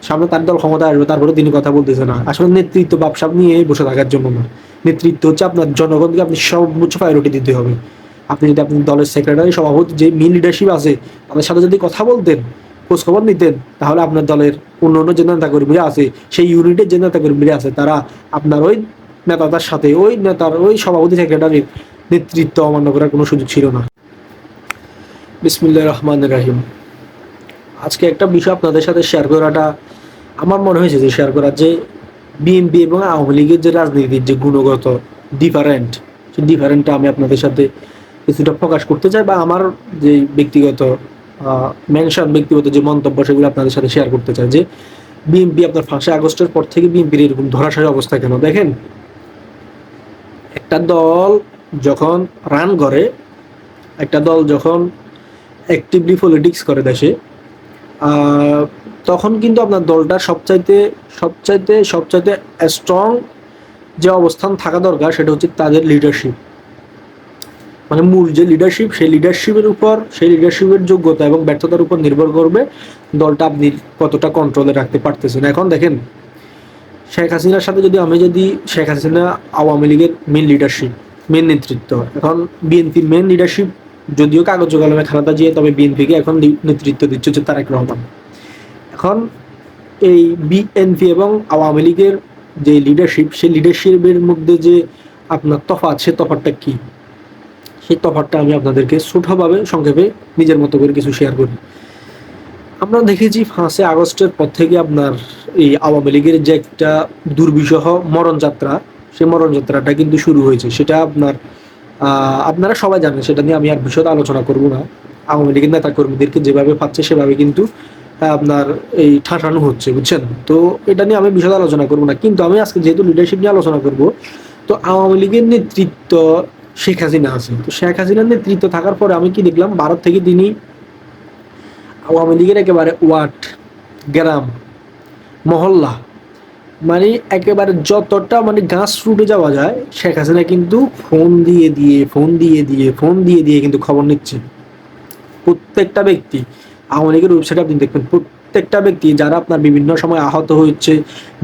সামনে তার দল ক্ষমতা আসবে, তারপরে তিনি কথা বলতেছে না। আসলে নেতৃত্ব বাপসাপ নিয়ে বসে থাকার জন্য না। নেতৃত্ব হচ্ছে আপনার জনগণকে আপনি সর্বোচ্চ প্রায়োরিটি দিতে হবে। আপনি যদি আপনি দলের সেক্রেটারি, সভাপতি, যে মেন লিডারশিপ আছে তাদের সাথে যদি কথা বলতেন, খোঁজখবর নিতেন, তাহলে আপনার দলের অন্য অন্য যে নেতাকর্মীরা আছে, সেই ইউনিটের যে নেতাকর্মীরা আছে, তারা আপনার ওই নেতাদের সাথে, ওই নেতার, ওই সভাপতি সেক্রেটারির নেতৃত্ব অমান্য করার কোনো সুযোগ ছিল না। বিসমিল্লাহির রহমানির রহিম। আজকে একটা বিষয় আপনাদের সাথে শেয়ার করাটা আমার মনে হয়েছে যে শেয়ার করা, যে বিএনপি এবং আওয়ামী লীগের যে রাজনীতির যে গুণগত ডিফারেন্ট, সেই ডিফারেন্টটা আমি আপনাদের সাথে কিছুটা প্রকাশ করতে চাই, বা আমার যে ব্যক্তিগত ব্যক্তিগত যে মন্তব্য সেগুলো আপনাদের সাথে শেয়ার করতে চাই। যে বিএনপি আপনার 5ই আগস্টের পর থেকে বিএনপির এরকম ধরাশায়ী অবস্থা কেন? দেখেন, একটা দল যখন রান করে, একটা দল যখন অ্যাক্টিভলি পলিটিক্স করে দেশে, তখন কিন্তু আপনার দলটার সবচাইতে সবচাইতে সবচাইতে স্ট্রং যে অবস্থান থাকা দরকার সেটা হচ্ছে তাদের লিডারশিপ। মানে মূল যে লিডারশিপ, সেই লিডারশিপের উপর, সেই লিডারশিপের যোগ্যতা এবং ব্যর্থতার উপর নির্ভর করবে দলটা আপনি কতটা কন্ট্রোলে রাখতে পারতেছেন। এখন দেখেন, শেখ হাসিনার সাথে যদি শেখ হাসিনা আওয়ামী লীগের মেন লিডারশিপ, মেন নেতৃত্ব, এখন বিএনপির মেন লিডারশিপ যদিও কাগজ কলমে খালেদা জিয়া, তবে বিএনপিকে এখন নেতৃত্ব দিচ্ছে হচ্ছে তারেক রহমান। এখন এই বিএনপি এবং আওয়ামী লীগের যে লিডারশিপ, সেই লিডারশিপের মধ্যে যে আপনার তফাৎ, সে তফাৎটা কি? সেই তফাৎটা আমি আপনাদেরকে ছোটভাবে সংক্ষেপে নিজের মতো করে কিছু শেয়ার করি। আমরা দেখেছি 5ই আগস্টের পর থেকে আপনার এই আওয়ামী লীগের যে একটা দুর্বিষহ মরণযাত্রা, সেই মরণযাত্রাটা কিন্তু শুরু হয়েছে। সেটা আপনারা সবাই জানেন, সেটা নিয়ে আমি আর বিশদ আলোচনা করব না। আওয়ামী লীগের নেতা কর্মীদেরকে যেভাবে পাচ্ছে সেভাবে কিন্তু আপনার এই ঠাসানো হচ্ছে, বুঝছেন? তো এটা নিয়ে আমি বিশদ আলোচনা করব না, কিন্তু আমি আজকে যেহেতু লিডারশিপ নিয়ে আলোচনা করব, তো আওয়ামী লীগের নেতৃত্ব শেখ হাসিনা আছে। তো শেখ হাসিনার নেতৃত্ব থাকার পরে আমি কি দেখলাম, ভারত থেকে তিনি আওয়ামী লীগের একেবারে ওয়ার্ড, গ্রাম, মহল্লা, মানে একেবারে যতটা মানে গাছ রুটে যাওয়া যায়, শেখ হাসিনা কিন্তু ফোন দিয়ে দিয়ে কিন্তু খবর নিচ্ছে। প্রত্যেকটা ব্যক্তি, আওয়ামী লীগের ওয়েবসাইটে আপনি দেখবেন, প্রত্যেকটা ব্যক্তি যারা আপনার বিভিন্ন সময় আহত হচ্ছে,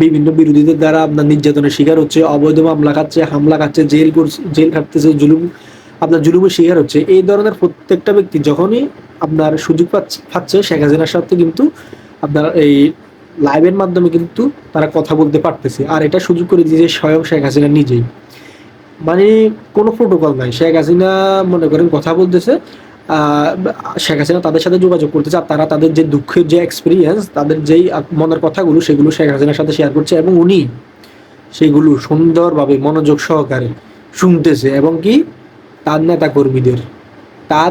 বিভিন্ন বিরোধীদের দ্বারা আপনার নির্যাতনের শিকার হচ্ছে, অবৈধ মামলা খাচ্ছে, হামলা খাচ্ছে, জেল খাটতেছে, জুলুমের শিকার হচ্ছে, এই ধরনের প্রত্যেকটা ব্যক্তি যখনই আপনার সুযোগ পাচ্ছে শেখ হাসিনার সাথে কিন্তু আপনার এই লাইভের মাধ্যমে কিন্তু তারা কথা বলতে পারতেছে। আর এটা সুযোগ করে দিয়েছে স্বয়ং শেখ হাসিনা নিজেই। মানে কোনো প্রোটোকল নাই, শেখ হাসিনা মনে করেন কথা বলতেছে, শেখ হাসিনা তাদের সাথে যোগাযোগ করতেছে, আর তারা তাদের যে দুঃখের যে এক্সপিরিয়েন্স, তাদের যেই মনের কথাগুলো, সেগুলো শেখ হাসিনার সাথে শেয়ার করছে, এবং উনি সেগুলো সুন্দরভাবে মনোযোগ সহকারে শুনতেছে। এবং কি, তার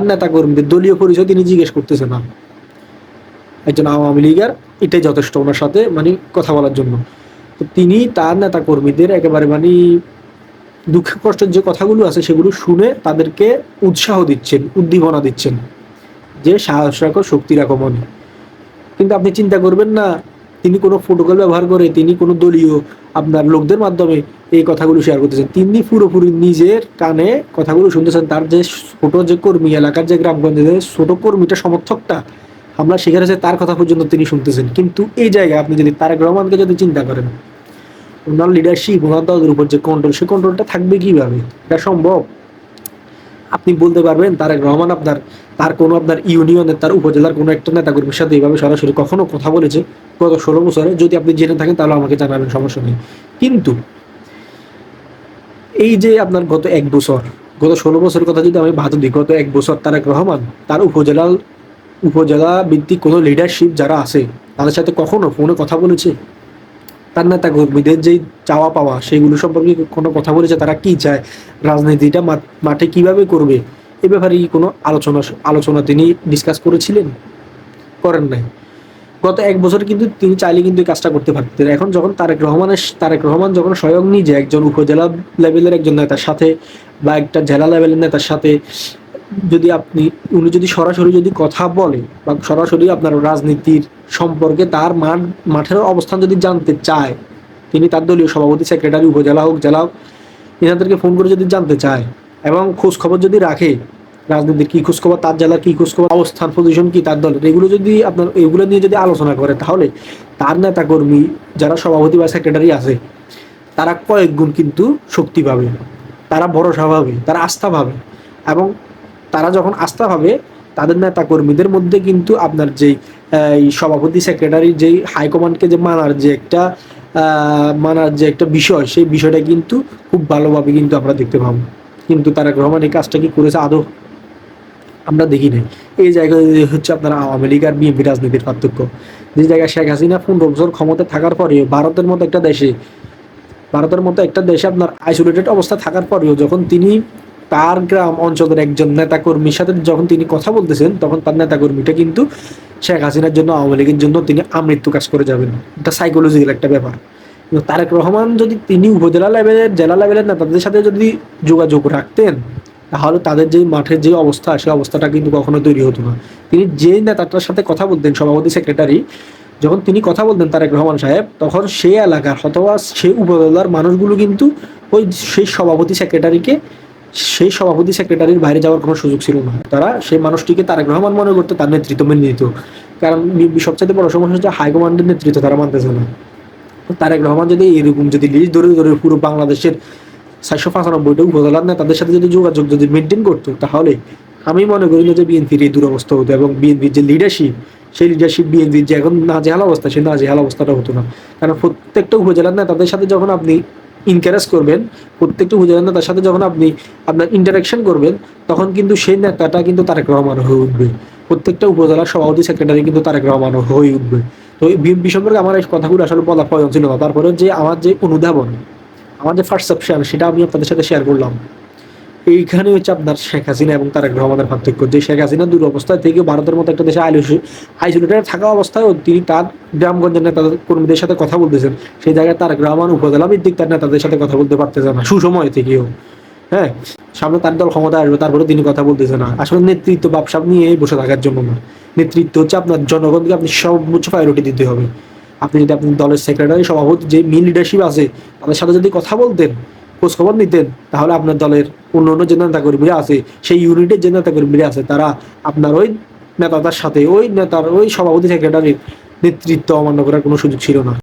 নেতা কর্মীদের দলীয় পরিচয় তিনি জিজ্ঞেস করতেছে না। একজন আওয়ামী লীগের এটাই যথেষ্ট ওনার সাথে মানে কথা বলার জন্য। তো তিনি তার নেতা কর্মীদের একেবারে মানে দুঃখ কষ্টের যে কথাগুলো আছে সেগুলো শুনে তাদেরকে উৎসাহ দিচ্ছেন, উদ্দীপনা দিচ্ছেন, যে সাহস রাখো, শক্তি রাখো মনে। কিন্তু আপনি চিন্তা করবেন না, তিনি কোনো প্রোটোকল ব্যবহার করে, তিনি কোনো দলীয় আপনার লোকদের মাধ্যমে এই কথাগুলো শেয়ার করতেছেন। তিনি পুরোপুরি নিজের কানে কথাগুলো শুনতেছেন। তার যে ছোট যে কর্মী, এলাকার যে গ্রামগঞ্জের যে ছোট কর্মীটা, সমর্থকটা হামলা শিকার হয়েছে, তার কথা পর্যন্ত তিনি শুনতেছেন। কিন্তু এই জায়গায় আপনি যদি তারেক রহমানকে যদি চিন্তা করেন, ওনার লিডারশিপ, ওনার দলের উপর যে কন্ট্রোল, সেই কন্ট্রোলটা থাকবে কিভাবে? এটা সম্ভব? আপনি বলতে পারবেন তারেক রহমান তার কোনো আপনার ইউনিয়নের, তার উপজেলার কোনো একটা নেতাকর্মীর সাথে এইভাবে সরাসরি কখনো কথা বলেছে গত 16 বছরে? যদি আপনি জেনে থাকেন তাহলে আমাকে জানাবেন, সমস্যা নেই। কিন্তু এই যে আপনার গত 16 বছরের কথা যদি আমি বাদ দিই, গত 1 বছর তারেক রহমান তার উপজেলা ভিত্তিক কোনো লিডারশিপ যারা আছে তাদের সাথে কখনো ফোনে কথা বলেছে? তার নেতা কর্মীদের যেই চাওয়া পাওয়া সেগুলো সম্পর্কে কোনো কথা বলেছে? তারা কি চায়, রাজনীতিটা মাঠে কিভাবে করবে, এ ব্যাপারে কি কোনো আলোচনা তিনি ডিসকাস করেছিলেন? করেন নাই। গত 1 বছর কিন্তু তিনি চাইলে কিন্তু এই কাজটা করতে পারতেন। এখন যখন তারেক রহমান যখন স্বয়ং নিজে একজন উপজেলা লেভেলের একজন নেতার সাথে বা একটা জেলা লেভেলের নেতার সাথে উনি যদি সরাসরি যদি কথা বলে, বা সরাসরি আপনার রাজনীতির সম্পর্কে তার মাঠের অবস্থান যদি জানতে চায়, তিনি তার দলীয় সভাপতি, সেক্রেটারি, উপজেলা হোক, জেলা হোক, এনাদেরকে ফোন করে যদি জানতে চায় এবং খোঁজ খবর যদি রাখে, রাজনীতির কি খোঁজ খবর, তার জেলার কি খোঁজ খবর, অবস্থান, পজিশন কি তার দলের, এগুলো নিয়ে যদি আলোচনা করে, তাহলে তার নেতাকর্মী যারা সভাপতি বা সেক্রেটারি আছে তারা কয়েক গুণ কিন্তু শক্তি পাবে, তারা ভরসা পাবে, তারা আস্থা পাবে। এবং তারা যখন আস্থা পাবে তাদের নেতাকর্মীদের মধ্যে কিন্তু আপনার যেই সভাপতি সেক্রেটারির যেই হাইকমান্ডকে যে মানার যে একটা বিষয়, সেই বিষয়টা কিন্তু খুব ভালোভাবে কিন্তু আমরা দেখতে পাবো। কিন্তু তারেক রহমান এই কাজটা কি করেছে আদৌ? আমরা দেখি নাই। এই জায়গায় হচ্ছে আপনার আওয়ামী লীগ আর বিএনপি রাজনীতির পার্থক্য। যে জায়গায় শেখ হাসিনা 15 বছর ক্ষমতা থাকার পরেও ভারতের মতো একটা দেশে আপনার আইসোলেটেড অবস্থা থাকার পরেও যখন তিনি তার গ্রাম অঞ্চলের একজন নেতাকর্মীর সাথে যখন তিনি কথা বলতেছেন, তখন তার নেতাকর্মীটা কিন্তু শেখ হাসিনার জন্য, আওয়ামী লীগের জন্য তিনি আমৃত্যু কাজ করে যাবেন। এটা সাইকোলজিক্যাল একটা ব্যাপার। কিন্তু তারেক রহমান যদি তিনি উপজেলা লেভেলের, জেলা লেভেলের নেতাদের সাথে যদি যোগাযোগ রাখতেন, তাহলে তাদের যে মাঠের যে অবস্থা, সেই অবস্থাটা কিন্তু কখনো তৈরি হতো না। তিনি যে নেতাটার সাথে কথা বলতেন, সভাপতি সেক্রেটারি, যখন তিনি কথা বলতেন তারেক রহমান সাহেব, তখন সেই এলাকার অথবা সেই উপজেলার মানুষগুলো কিন্তু ওই সেই সভাপতি সেক্রেটারির বাইরে যাওয়ার কোনো সুযোগ ছিল না। তারা সেই মানুষটিকে তারেক রহমান মনে করতে, তার নেতৃত্ব মেনে নিত। কারণ সবচেয়ে বড় সমস্যা হচ্ছে হাইকমান্ডের নেতৃত্ব তারা মানতেছে না। তারেক রহমান যদি এরকম যদি লিস্ট ধরে ধরে পুরো বাংলাদেশের 495টা উপজেলার নেতাদের সাথে যদি যোগাযোগ যদি মেনটেন করতো, তাহলে আমি মনে করি না যে বিএনপির এই দুরবস্থা হতো। এবং বিএনপির যে লিডারশিপ, সেই লিডারশিপ বিএনপির যে এখন নাজেহাল অবস্থা, সেই নাজেহাল অবস্থাটা হতো না। কারণ প্রত্যেকটা উপজেলার নেতাদের সাথে যখন আপনি ইনকারেজ করবেন, প্রত্যেকটা উপজেলার নেতার সাথে যখন আপনি আপনার ইন্টারাকশন করবেন, তখন কিন্তু সেই নেতাটা কিন্তু তারেক রহমান হয়ে উঠবে। প্রত্যেকটা উপজেলার সভাপতি সেক্রেটারি কিন্তু তারেক রহমান হয়ে উঠবে। তো বিএনপি সম্পর্কে আমার এই কথাগুলো আসলে বলা প্রয়োজন ছিল না। তারপরে যে আমার যে অনুধাবন, আমার যে পারসেপশন, সেটা আমি আপনাদের সাথে শেয়ার করলাম। এইখানে হচ্ছে আপনার শেখ হাসিনা এবং তারেক রহমানের পার্থক্য। যে শেখ হাসিনা দুরবস্থায় থেকে ভারতের মতো একটা দেশে আইসোলেটেড থাকা অবস্থায়ও তিনি তার গ্রামগঞ্জের নেতাদের কর্মীদের সাথে কথা বলতেছেন। সেই জায়গায় তারেক রহমান উপজেলা ভিত্তিক তার নেতাদের সাথে কথা বলতে পারতেছে না, সুসময় থেকেও। হ্যাঁ, সামনে তার দল ক্ষমতা আসবে, তারপরে তিনি কথা বলতেছে না। আসলে নেতৃত্ব ব্যবসা নিয়ে বসে থাকার জন্য না। নেতৃত্ব হচ্ছে আপনার জনগণকে আপনি সর্বোচ্চ প্রায়োরিটি দিতে হবে। আপনি যদি আপনি দলের সেক্রেটারি, সভাপতি, যে মেন লিডারশিপ আছে, তাদের সাথে যদি কথা বলতেন, খোঁজখবর নিতেন, তাহলে আপনার দলের অন্য অন্য যে নেতাকর্মীরা আছে, সেই ইউনিটের যে নেতাকর্মীরা আছে, তারা আপনার ওই নেতাদের সাথে, ওই নেতার ওই সভাপতি সেক্রেটারির নেতৃত্ব অমান্য করার কোনো সুযোগ ছিল না।